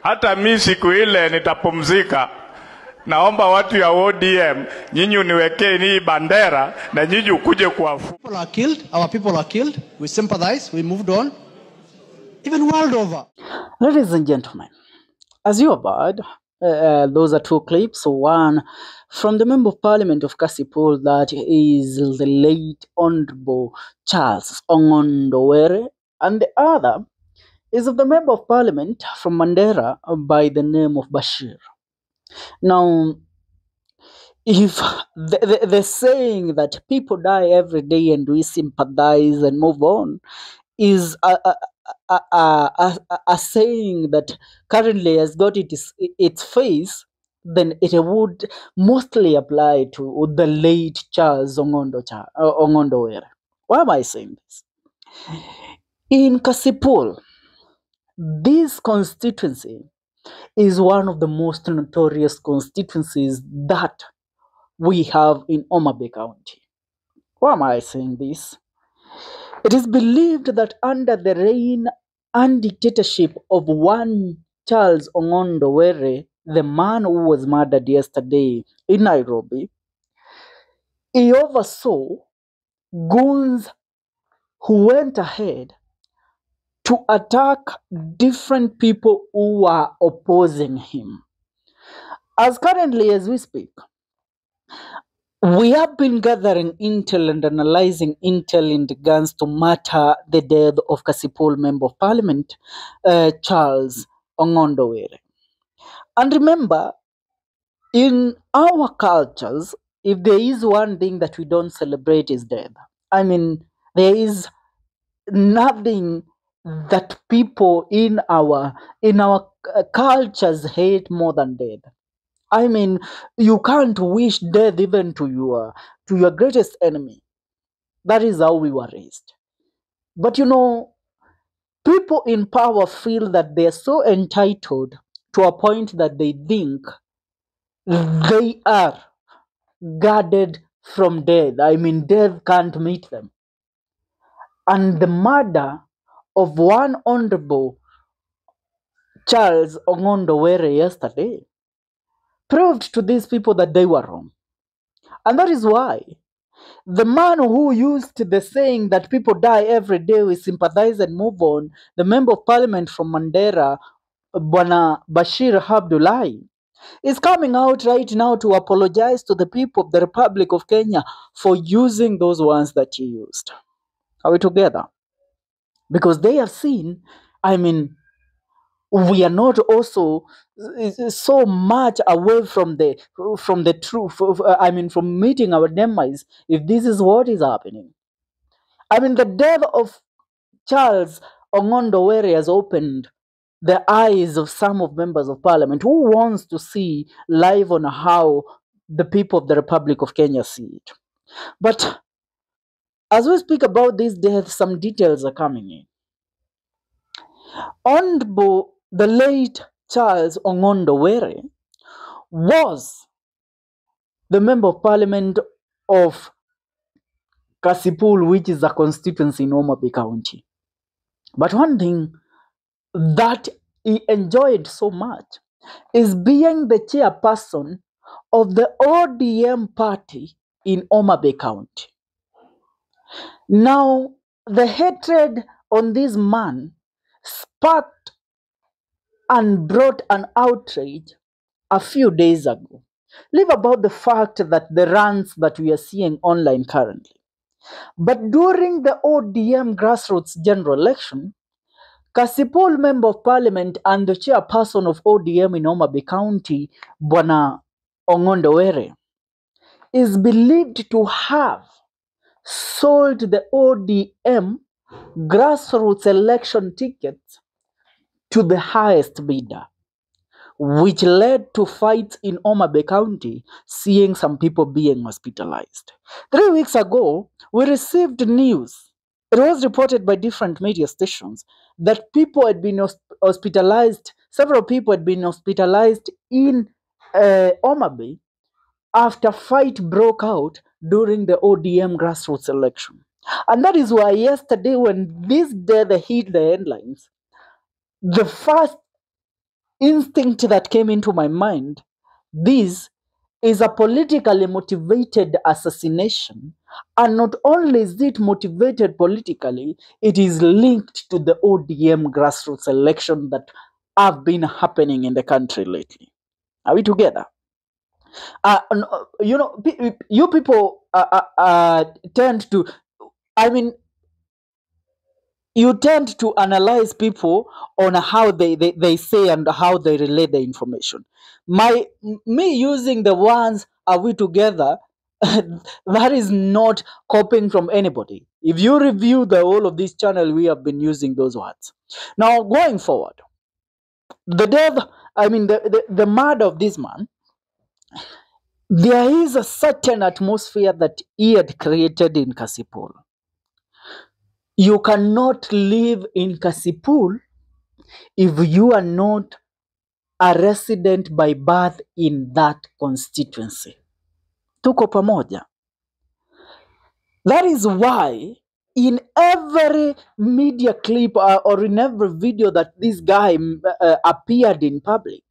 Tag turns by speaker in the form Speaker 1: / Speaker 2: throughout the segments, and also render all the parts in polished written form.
Speaker 1: Hata mimi siku ile nitapumzika. Naomba watu ya ODM, nyinyi uniwekee ni bandera na nyinyi ukuje kuwafu.
Speaker 2: People are killed, our people are killed. We sympathize, we moved on. Even world over.
Speaker 3: Ladies and gentlemen, as you have heard, those are two clips. One from the Member of Parliament of Kaspul, that is the late Honorable Charles Ong'ondo, and the other is of the Member of Parliament from Mandera by the name of Bashir. Now, if the saying that people die every day and we sympathize and move on is a saying that currently has got its face, then it would mostly apply to the late Charles Ong'ondo. Why am I saying this? In Kaspul, this constituency is one of the most notorious constituencies that we have in Homa Bay County. Why am I saying this? It is believed that under the reign and dictatorship of one Charles Ong'ondo, the man who was murdered yesterday in Nairobi, he oversaw goons who went ahead to attack different people who were opposing him. As currently as we speak, we have been gathering intel and analyzing intel in regards to matter the death of Kaspul Member of Parliament, Charles Ong'ondo. And remember, in our cultures, if there is one thing that we don't celebrate is death. I mean, there is nothing that people in our cultures hate more than death. I mean, you can't wish death even to your greatest enemy. That is how we were raised. But you know, people in power feel that they are so entitled to a point that they think they are guarded from death. I mean, death can't meet them. And the murder of one Honorable Charles Ong'ondo yesterday proved to these people that they were wrong. And that is why the man who used the saying that people die every day, we sympathize and move on, the Member of Parliament from Mandera, Bwana Bashir Abdullahi, is coming out right now to apologize to the people of the Republic of Kenya for using those ones that he used. Are we together? Because they have seen, I mean, we are not also so much away from the truth. I mean, from meeting our demise, if this is what is happening. I mean, the death of Charles Ong'ondo has opened the eyes of some of members of Parliament who wants to see live on how the people of the Republic of Kenya see it. But as we speak about this death, some details are coming in. Honorable the late Charles Ong'ondo was the Member of Parliament of Kaspul, which is a constituency in Homa Bay County. But one thing that he enjoyed so much is being the chairperson of the ODM party in Homa Bay County. Now, the hatred on this man sparked and brought an outrage a few days ago. Leave about the fact that the rants that we are seeing online currently. But during the ODM grassroots general election, Kaspul Member of Parliament and the chairperson of ODM in Homa Bay County, Bwana Ong'ondo, is believed to have sold the ODM grassroots election tickets to the highest bidder, which led to fights in Homa Bay County, seeing some people being hospitalized. 3 weeks ago, we received news. It was reported by different media stations that people had been hospitalized, several people had been hospitalized in Homa Bay after fight broke out during the ODM grassroots election. And that is why yesterday, when this death hit the headlines, the first instinct that came into my mind, this is a politically motivated assassination. And not only is it motivated politically, it is linked to the ODM grassroots election that have been happening in the country lately. Are we together? You people tend to, I mean, you tend to analyze people on how they say and how they relay the information. Me using the ones "are we together," that is not copying from anybody. If you review the whole of this channel, we have been using those words. Now, going forward, the death, the murder of this man, there is a certain atmosphere that he had created in Kaspul. You cannot live in Kaspul if you are not a resident by birth in that constituency. Tuko pamoja. That is why in every media clip or in every video that this guy appeared in public,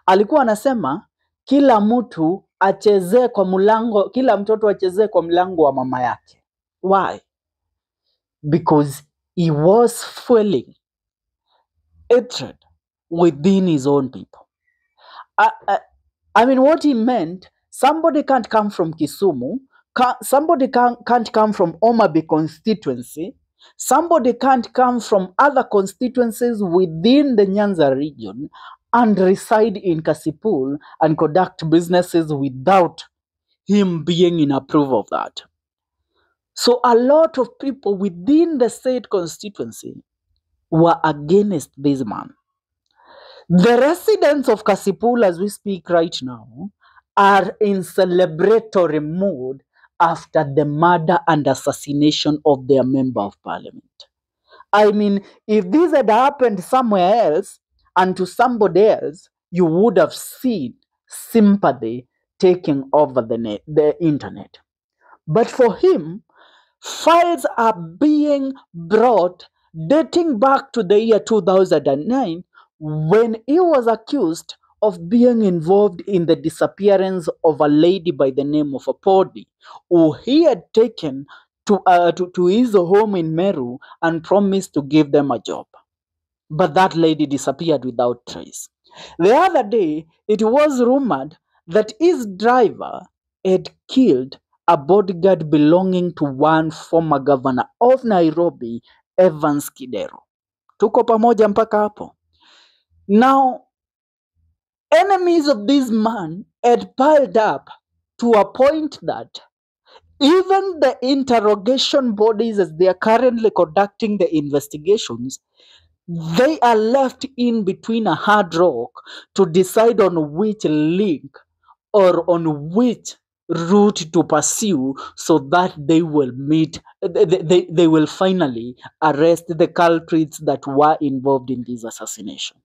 Speaker 3: alikuwa anasema kila mtu achezee kwa mlango, kila mtoto achezee kwa mlango wa mama yake. Why? Because he was fueling hatred within his own people. What he meant, somebody can't come from Kisumu, somebody can't come from Omabe constituency, somebody can't come from other constituencies within the Nyanza region and reside in Kaspul and conduct businesses without him being in approval of that. So a lot of people within the said constituency were against this man. The residents of Kaspul, as we speak right now, are in celebratory mood after the murder and assassination of their member of parliament. If this had happened somewhere else and to somebody else, you would have seen sympathy taking over the internet. But for him, files are being brought dating back to the year 2009 when he was accused of being involved in the disappearance of a lady by the name of Apodi, who he had taken to his home in Meru and promised to give them a job. But that lady disappeared without trace. The other day, it was rumored that his driver had killed a bodyguard belonging to one former governor of Nairobi, Evans Kidero. Tuko pamoja mpaka hapo? Now, enemies of this man had piled up to a point that even the interrogation bodies, as they are currently conducting the investigations, they are left in between a hard rock to decide on which link or on which route to pursue so that they will they will finally arrest the culprits that were involved in this assassination.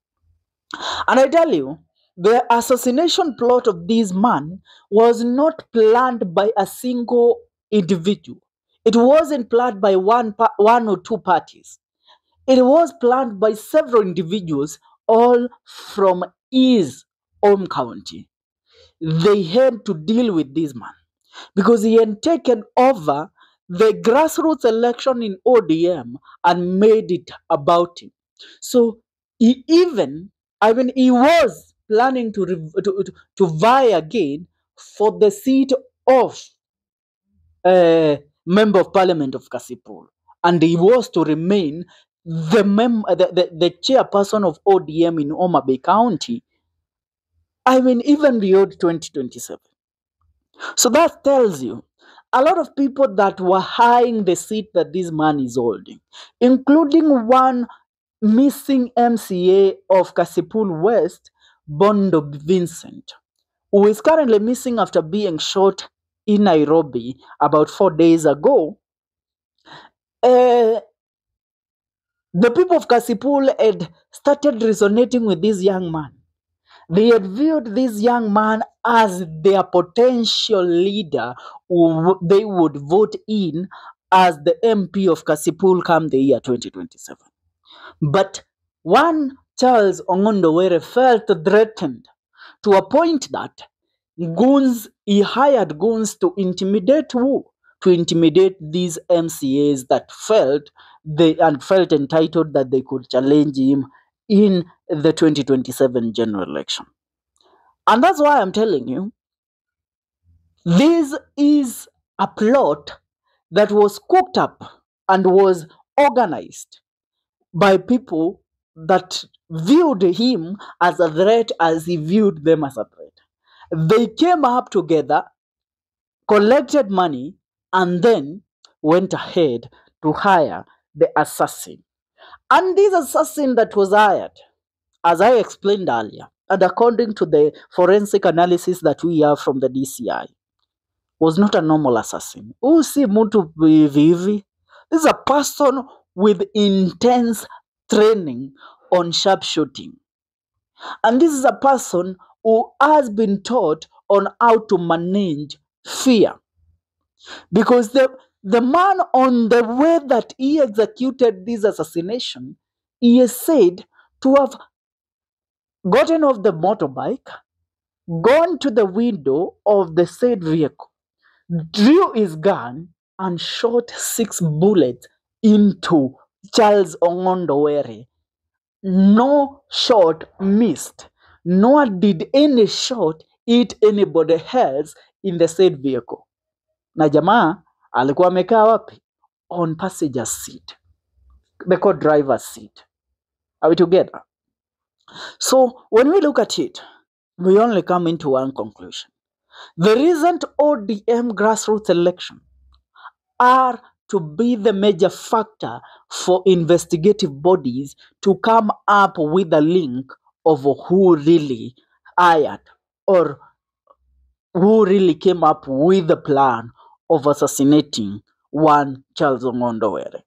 Speaker 3: And I tell you, the assassination plot of this man was not planned by a single individual. It wasn't planned by one or two parties. It was planned by several individuals, all from his home county. They had to deal with this man because he had taken over the grassroots election in ODM and made it about him. So he was planning to vie again for the seat of Member of Parliament of Kaspul, and he was to remain the chairperson of ODM in Omabe County. Even beyond 2027. So that tells you a lot of people that were eyeing the seat that this man is holding, including one missing MCA of Kaspul West, Bondo Vincent, who is currently missing after being shot in Nairobi about 4 days ago. The people of Kaspul had started resonating with this young man. They had viewed this young man as their potential leader who they would vote in as the MP of Kaspul come the year 2027. But one Charles Ong'ondo Were felt threatened to a point that he hired goons to intimidate who? To intimidate these MCAs that felt entitled that they could challenge him in the 2027 general election. And that's why I'm telling you, this is a plot that was cooked up and was organized by people that viewed him as a threat as he viewed them as a threat. They came up together, collected money, and then went ahead to hire the assassin. And this assassin that was hired, as I explained earlier, and according to the forensic analysis that we have from the DCI, was not a normal assassin. Si mtu hivi. This is a person with intense training on sharpshooting. And this is a person who has been taught on how to manage fear. Because the man, on the way that he executed this assassination, he is said to have gotten off the motorbike, gone to the window of the said vehicle, drew his gun, and shot 6 bullets into Charles Ong'ondo Were. No shot missed, nor did any shot hit anybody else in the said vehicle. Na jamaa alikuwa amekaa wapi? On passenger seat, the co-driver's seat. Are we together? So when we look at it, we only come into one conclusion. The recent ODM grassroots election are to be the major factor for investigative bodies to come up with a link of who really hired or who really came up with the plan of assassinating one Charles Ong'ondo Were.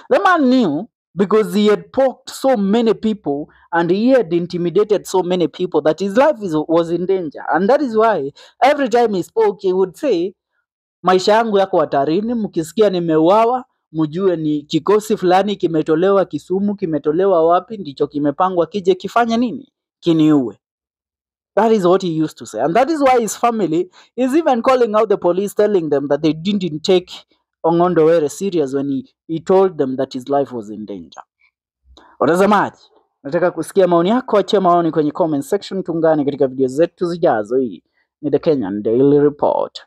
Speaker 3: The man knew, because he had poked so many people and he had intimidated so many people, that his life was in danger. And that is why every time he spoke, he would say, maisha yangu yako hatarini, mkisikia nimeuawa, mjue ni kikosi fulani kimetolewa Kisumu, kimetolewa wapi, ndicho kimepangwa kije kifanya nini? Kiniue. That is what he used to say. And that is why his family is even calling out the police, telling them that they didn't take Ong'ondo Were serious when he told them that his life was in danger. Watazamaji, nataka kusikia maoni yako, achia maoni kwenye comment section, tungane katika video zetu zijazo. Hii ni The Kenyan Daily Report.